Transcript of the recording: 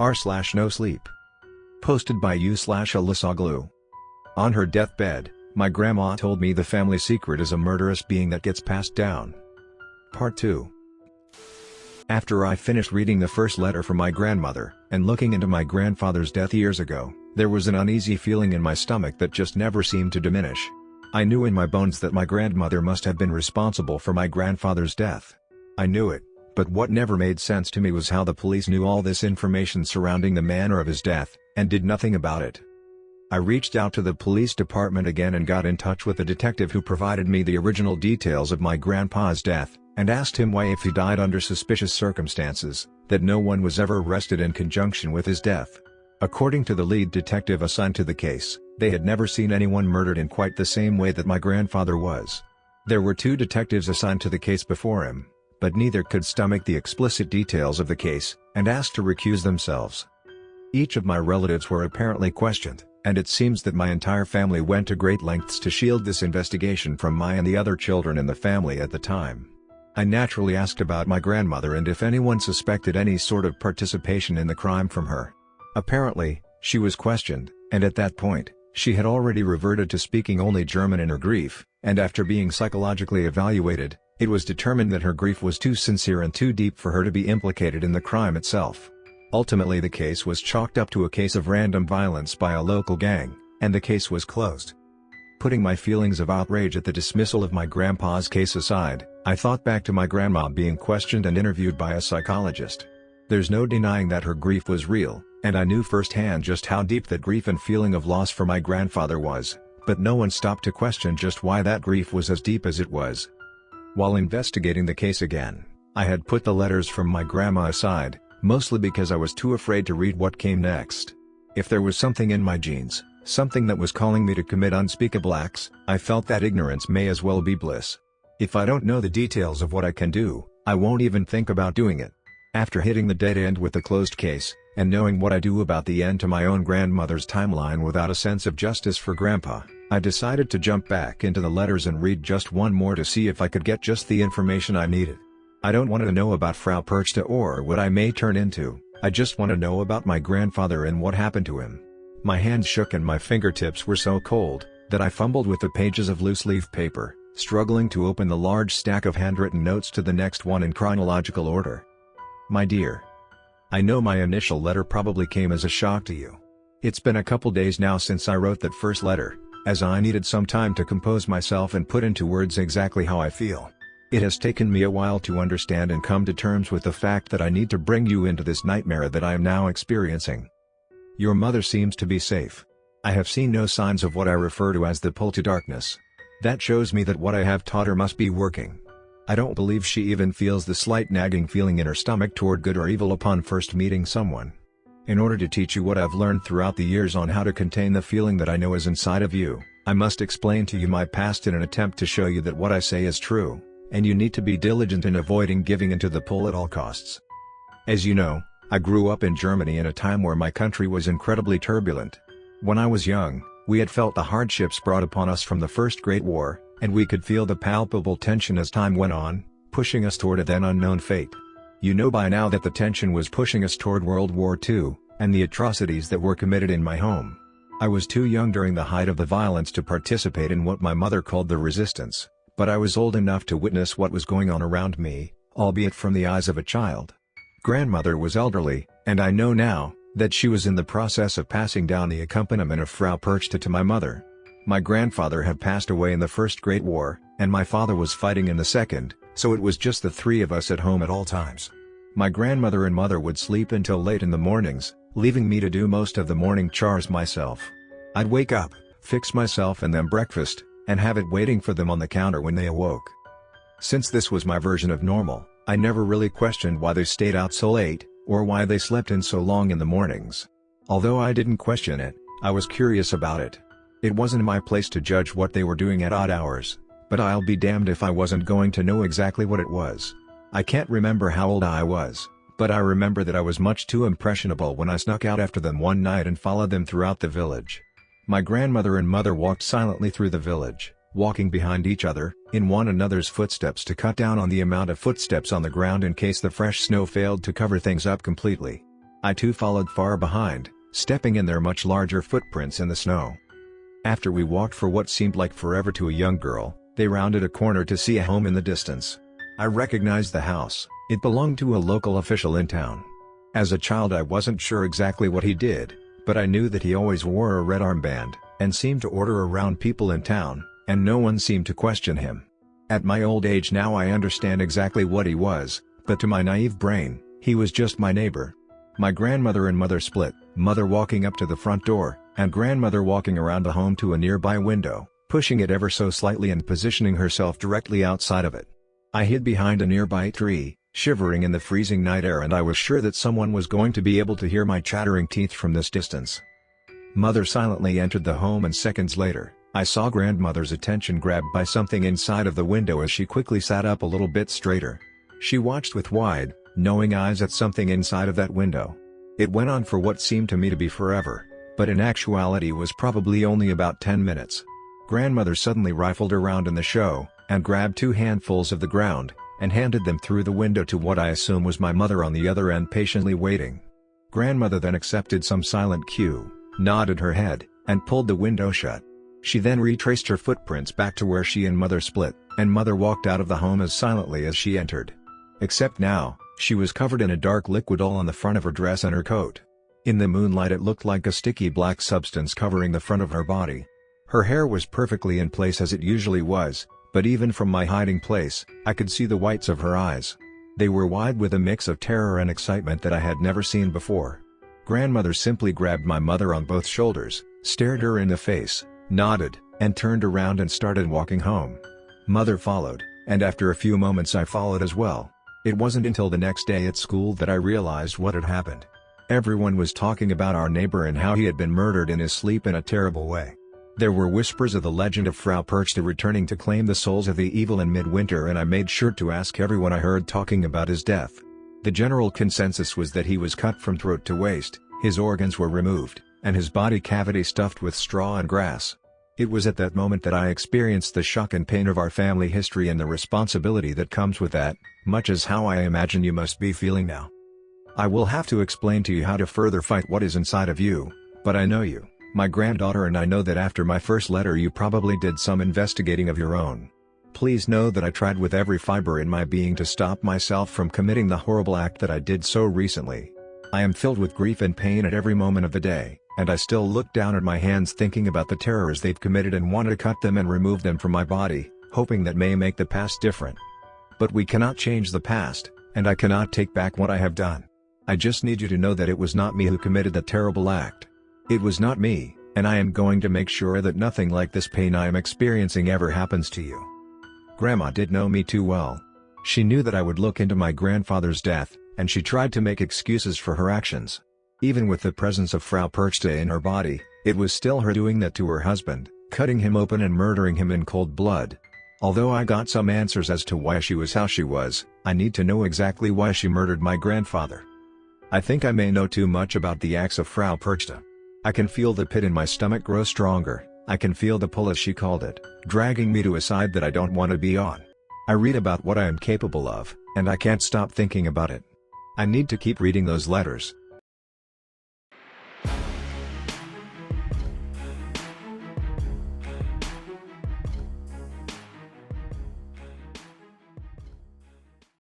r/NoSleep. Posted by u/alyssagalloo. On her deathbed, my grandma told me the family secret is a murderous being that gets passed down. Part 2. After I finished reading the first letter from my grandmother, and looking into my grandfather's death years ago, there was an uneasy feeling in my stomach that just never seemed to diminish. I knew in my bones that my grandmother must have been responsible for my grandfather's death. I knew it, but what never made sense to me was how the police knew all this information surrounding the manner of his death, and did nothing about it. I reached out to the police department again and got in touch with the detective who provided me the original details of my grandpa's death, and asked him why, if he died under suspicious circumstances, that no one was ever arrested in conjunction with his death. According to the lead detective assigned to the case, they had never seen anyone murdered in quite the same way that my grandfather was. There were 2 detectives assigned to the case before him, but neither could stomach the explicit details of the case, and asked to recuse themselves. Each of my relatives were apparently questioned, and it seems that my entire family went to great lengths to shield this investigation from my and the other children in the family at the time. I naturally asked about my grandmother and if anyone suspected any sort of participation in the crime from her. Apparently, she was questioned, and at that point, she had already reverted to speaking only German in her grief, and after being psychologically evaluated, it was determined that her grief was too sincere and too deep for her to be implicated in the crime itself. Ultimately, the case was chalked up to a case of random violence by a local gang, and the case was closed. Putting my feelings of outrage at the dismissal of my grandpa's case aside, I thought back to my grandma being questioned and interviewed by a psychologist. There's no denying that her grief was real, and I knew firsthand just how deep that grief and feeling of loss for my grandfather was, but no one stopped to question just why that grief was as deep as it was. While investigating the case again, I had put the letters from my grandma aside, mostly because I was too afraid to read what came next. If there was something in my genes, something that was calling me to commit unspeakable acts, I felt that ignorance may as well be bliss. If I don't know the details of what I can do, I won't even think about doing it. After hitting the dead end with the closed case, and knowing what I do about the end to my own grandmother's timeline without a sense of justice for Grandpa, I decided to jump back into the letters and read just one more to see if I could get just the information I needed. I don't want to know about Frau Perchta or what I may turn into, I just want to know about my grandfather and what happened to him. My hands shook and my fingertips were so cold, that I fumbled with the pages of loose-leaf paper, struggling to open the large stack of handwritten notes to the next one in chronological order. My dear. I know my initial letter probably came as a shock to you. It's been a couple days now since I wrote that first letter, as I needed some time to compose myself and put into words exactly how I feel. It has taken me a while to understand and come to terms with the fact that I need to bring you into this nightmare that I am now experiencing. Your mother seems to be safe. I have seen no signs of what I refer to as the pull to darkness. That shows me that what I have taught her must be working. I don't believe she even feels the slight nagging feeling in her stomach toward good or evil upon first meeting someone. In order to teach you what I've learned throughout the years on how to contain the feeling that I know is inside of you, I must explain to you my past in an attempt to show you that what I say is true, and you need to be diligent in avoiding giving into the pull at all costs. As you know, I grew up in Germany in a time where my country was incredibly turbulent. When I was young, we had felt the hardships brought upon us from the First Great War, and we could feel the palpable tension as time went on, pushing us toward a then unknown fate. You know by now that the tension was pushing us toward World War II, and the atrocities that were committed in my home. I was too young during the height of the violence to participate in what my mother called the resistance, but I was old enough to witness what was going on around me, albeit from the eyes of a child. Grandmother was elderly, and I know now that she was in the process of passing down the accompaniment of Frau Perchta to my mother. My grandfather had passed away in the First Great War, and my father was fighting in the Second, so it was just the 3 of us at home at all times. My grandmother and mother would sleep until late in the mornings, leaving me to do most of the morning chores myself. I'd wake up, fix myself and them breakfast, and have it waiting for them on the counter when they awoke. Since this was my version of normal, I never really questioned why they stayed out so late, or why they slept in so long in the mornings. Although I didn't question it, I was curious about it. It wasn't my place to judge what they were doing at odd hours, but I'll be damned if I wasn't going to know exactly what it was. I can't remember how old I was, but I remember that I was much too impressionable when I snuck out after them one night and followed them throughout the village. My grandmother and mother walked silently through the village, walking behind each other, in one another's footsteps to cut down on the amount of footsteps on the ground in case the fresh snow failed to cover things up completely. I too followed far behind, stepping in their much larger footprints in the snow. After we walked for what seemed like forever to a young girl, they rounded a corner to see a home in the distance. I recognized the house. It belonged to a local official in town. As a child I wasn't sure exactly what he did, but I knew that he always wore a red armband, and seemed to order around people in town, and no one seemed to question him. At my old age now I understand exactly what he was, but to my naive brain, he was just my neighbor. My grandmother and mother split, mother walking up to the front door, and grandmother walking around the home to a nearby window, pushing it ever so slightly and positioning herself directly outside of it. I hid behind a nearby tree, shivering in the freezing night air, and I was sure that someone was going to be able to hear my chattering teeth from this distance. Mother silently entered the home, and seconds later, I saw grandmother's attention grabbed by something inside of the window as she quickly sat up a little bit straighter. She watched with wide, knowing eyes at something inside of that window. It went on for what seemed to me to be forever, but in actuality was probably only about 10 minutes. Grandmother suddenly rifled around in the show, and grabbed 2 handfuls of the ground, and handed them through the window to what I assume was my mother on the other end, patiently waiting. Grandmother then accepted some silent cue, nodded her head, and pulled the window shut. She then retraced her footprints back to where she and mother split, and mother walked out of the home as silently as she entered. Except now, she was covered in a dark liquid all on the front of her dress and her coat. In the moonlight it looked like a sticky black substance covering the front of her body. Her hair was perfectly in place as it usually was, but even from my hiding place, I could see the whites of her eyes. They were wide with a mix of terror and excitement that I had never seen before. Grandmother simply grabbed my mother on both shoulders, stared her in the face, nodded, and turned around and started walking home. Mother followed, and after a few moments I followed as well. It wasn't until the next day at school that I realized what had happened. Everyone was talking about our neighbor and how he had been murdered in his sleep in a terrible way. There were whispers of the legend of Frau Perchta returning to claim the souls of the evil in midwinter, and I made sure to ask everyone I heard talking about his death. The general consensus was that he was cut from throat to waist, his organs were removed, and his body cavity stuffed with straw and grass. It was at that moment that I experienced the shock and pain of our family history and the responsibility that comes with that, much as how I imagine you must be feeling now. I will have to explain to you how to further fight what is inside of you, but I know you, my granddaughter, and I know that after my first letter you probably did some investigating of your own. Please know that I tried with every fiber in my being to stop myself from committing the horrible act that I did so recently. I am filled with grief and pain at every moment of the day, and I still look down at my hands thinking about the terrors they've committed and want to cut them and remove them from my body, hoping that may make the past different. But we cannot change the past, and I cannot take back what I have done. I just need you to know that it was not me who committed the terrible act. It was not me, and I am going to make sure that nothing like this pain I am experiencing ever happens to you. Grandma did know me too well. She knew that I would look into my grandfather's death, and she tried to make excuses for her actions. Even with the presence of Frau Perchta in her body, it was still her doing that to her husband, cutting him open and murdering him in cold blood. Although I got some answers as to why she was how she was, I need to know exactly why she murdered my grandfather. I think I may know too much about the acts of Frau Perchta. I can feel the pit in my stomach grow stronger, I can feel the pull, as she called it, dragging me to a side that I don't want to be on. I read about what I am capable of, and I can't stop thinking about it. I need to keep reading those letters,